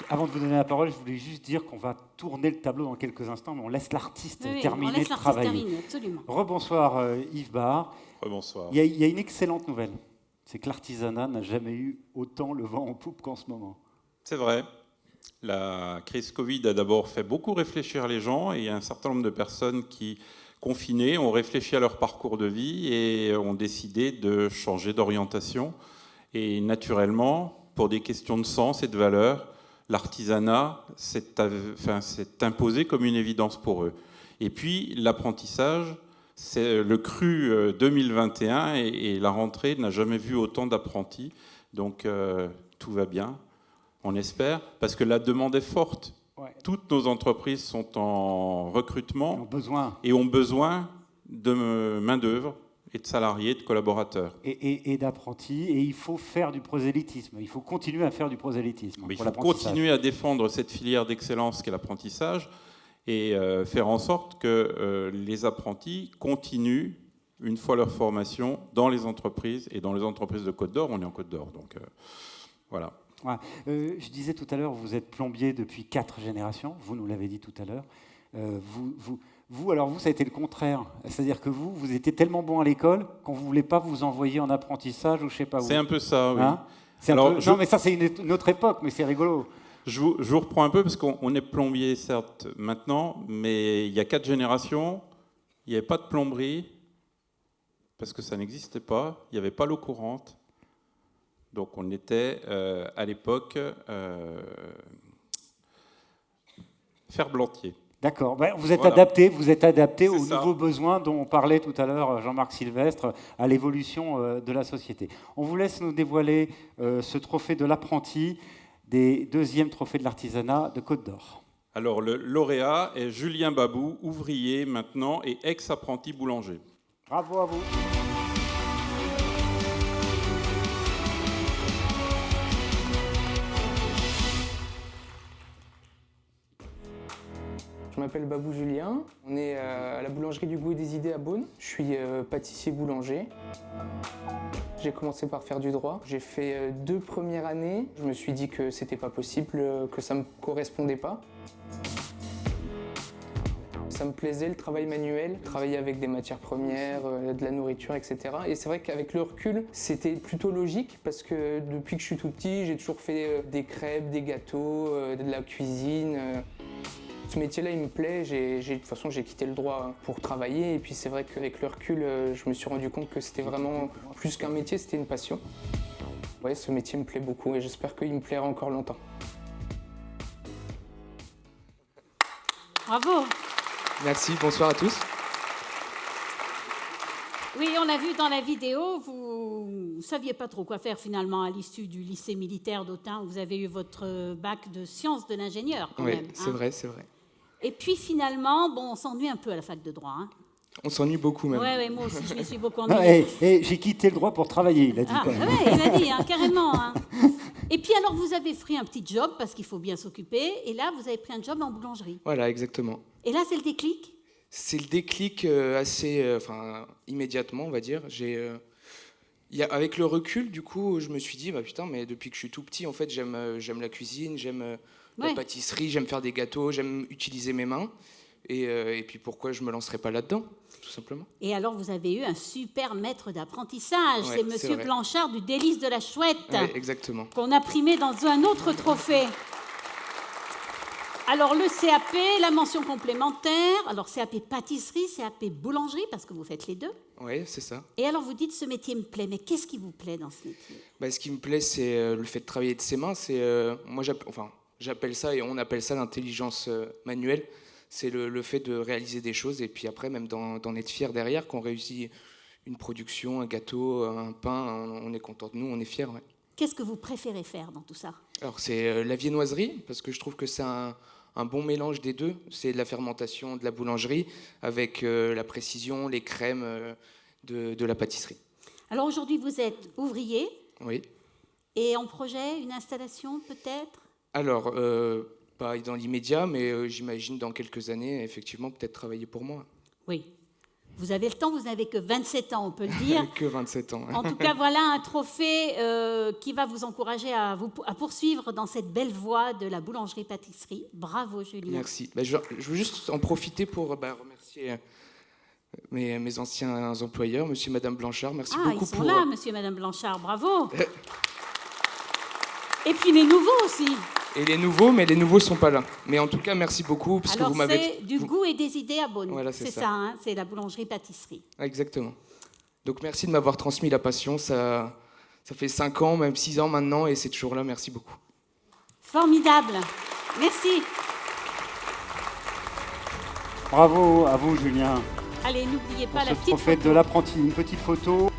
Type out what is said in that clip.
Avant de vous donner la parole, je voulais juste dire qu'on va tourner le tableau dans quelques instants, mais on laisse l'artiste terminer de travailler. Absolument. Rebonsoir Yves Barre. Rebonsoir. Il y a une excellente nouvelle, c'est que l'artisanat n'a jamais eu autant le vent en poupe qu'en ce moment. C'est vrai. La crise Covid a d'abord fait beaucoup réfléchir les gens et il y a un certain nombre de personnes qui, confinées, ont réfléchi à leur parcours de vie et ont décidé de changer d'orientation. Et naturellement, pour des questions de sens et de valeur, l'artisanat s'est imposé comme une évidence pour eux. Et puis l'apprentissage, c'est le cru 2021 et la rentrée n'a jamais vu autant d'apprentis. Donc tout va bien, on espère, parce que la demande est forte. Ouais. Toutes nos entreprises sont en recrutement et ont besoin de main-d'œuvre et de salariés, de collaborateurs. Et d'apprentis, et il faut faire du prosélytisme, il faut continuer à faire du prosélytisme. Mais il faut continuer à défendre cette filière d'excellence qu'est l'apprentissage et faire en sorte que les apprentis continuent, une fois leur formation, dans les entreprises, et dans les entreprises de Côte d'Or, on est en Côte d'Or, donc voilà. Ouais. Je disais tout à l'heure, vous êtes plombier depuis 4 générations, vous nous l'avez dit tout à l'heure. Vous, ça a été le contraire. C'est-à-dire que vous étiez tellement bon à l'école qu'on ne voulait pas vous envoyer en apprentissage ou je ne sais pas où. C'est un peu ça, oui. Hein, non, mais ça, c'est une autre époque, mais c'est rigolo. Je vous reprends un peu, parce qu'on est plombier, certes, maintenant, mais il y a 4 générations, il n'y avait pas de plomberie, parce que ça n'existait pas, il n'y avait pas l'eau courante. Donc on était, à l'époque, ferblantier. D'accord. Vous êtes adapté aux nouveaux besoins dont on parlait tout à l'heure, Jean-Marc Sylvestre, à l'évolution de la société. On vous laisse nous dévoiler ce trophée de l'apprenti des 2e trophées de l'artisanat de Côte d'Or. Alors, le lauréat est Julien Babou, ouvrier maintenant et ex-apprenti boulanger. Bravo à vous. Je m'appelle Babou Julien, on est à la boulangerie du Goût et des Idées à Beaune. Je suis pâtissier boulanger. J'ai commencé par faire du droit. J'ai fait 2 premières années. Je me suis dit que c'était pas possible, que ça me correspondait pas. Ça me plaisait, le travail manuel, travailler avec des matières premières, de la nourriture, etc. Et c'est vrai qu'avec le recul, c'était plutôt logique parce que depuis que je suis tout petit, j'ai toujours fait des crêpes, des gâteaux, de la cuisine. Ce métier-là, il me plaît. De toute façon, j'ai quitté le droit pour travailler. Et puis c'est vrai qu'avec le recul, je me suis rendu compte que c'était vraiment plus qu'un métier, c'était une passion. Ouais, ce métier me plaît beaucoup et j'espère qu'il me plaira encore longtemps. Bravo. Merci, bonsoir à tous. Oui, on a vu dans la vidéo, vous ne saviez pas trop quoi faire finalement à l'issue du lycée militaire d'Autun, où vous avez eu votre bac de sciences de l'ingénieur quand même. Oui, c'est vrai, c'est vrai. Et puis finalement, on s'ennuie un peu à la fac de droit. Hein. On s'ennuie beaucoup même. Oui, moi aussi, je me suis beaucoup ennuyée. J'ai quitté le droit pour travailler, il a dit quand même. Oui, il a dit, carrément. Hein. Et puis alors, vous avez pris un petit job, parce qu'il faut bien s'occuper, et là, vous avez pris un job en boulangerie. Voilà, exactement. Et là, c'est le déclic ? C'est le déclic immédiatement, on va dire. Avec le recul, du coup, je me suis dit, putain, mais depuis que je suis tout petit, en fait, j'aime la cuisine, j'aime la pâtisserie, j'aime faire des gâteaux, j'aime utiliser mes mains. Et puis pourquoi je ne me lancerais pas là-dedans, tout simplement. Et alors, vous avez eu un super maître d'apprentissage, c'est Monsieur Blanchard du Délice de la Chouette, exactement. Qu'on a primé dans un autre trophée. Alors, le CAP, la mention complémentaire, alors CAP pâtisserie, CAP boulangerie, parce que vous faites les deux. Oui, c'est ça. Et alors, vous dites, ce métier me plaît, mais qu'est-ce qui vous plaît dans ce métier ? Ce qui me plaît, c'est le fait de travailler de ses mains. Moi, j'appelle ça, et on appelle ça l'intelligence manuelle. C'est le fait de réaliser des choses, et puis après, même d'en être fier derrière, qu'on réussit une production, un gâteau, un pain, on est content de nous, on est fiers. Ouais. Qu'est-ce que vous préférez faire dans tout ça ? Alors, c'est la viennoiserie, parce que je trouve que c'est un bon mélange des deux. C'est de la fermentation de la boulangerie avec la précision, les crèmes de la pâtisserie. Alors aujourd'hui, vous êtes ouvrier. Oui. Et en projet, une installation peut-être ? Alors, pas dans l'immédiat, mais j'imagine dans quelques années, effectivement, peut-être travailler pour moi. Oui. Vous avez le temps, vous n'avez que 27 ans, on peut le dire. Que 27 ans. En tout cas, voilà un trophée qui va vous encourager à poursuivre dans cette belle voie de la boulangerie-pâtisserie. Bravo, Julien. Merci. Je veux juste en profiter pour remercier mes anciens employeurs, monsieur et madame Blanchard. Merci beaucoup. Ils sont là, monsieur et madame Blanchard, bravo. Et puis les nouveaux aussi. Et les nouveaux, mais les nouveaux ne sont pas là. Mais en tout cas, merci beaucoup. Parce alors, que vous m'avez... c'est du goût et des idées à Beaune. Voilà, c'est ça, hein, c'est la boulangerie-pâtisserie. Exactement. Donc merci de m'avoir transmis la passion. Ça fait 5 ans, même 6 ans maintenant, et c'est toujours là. Merci beaucoup. Formidable. Merci. Bravo à vous, Julien. Allez, n'oubliez pas pour la ce petite trophée photo. de l'apprenti. Une petite photo.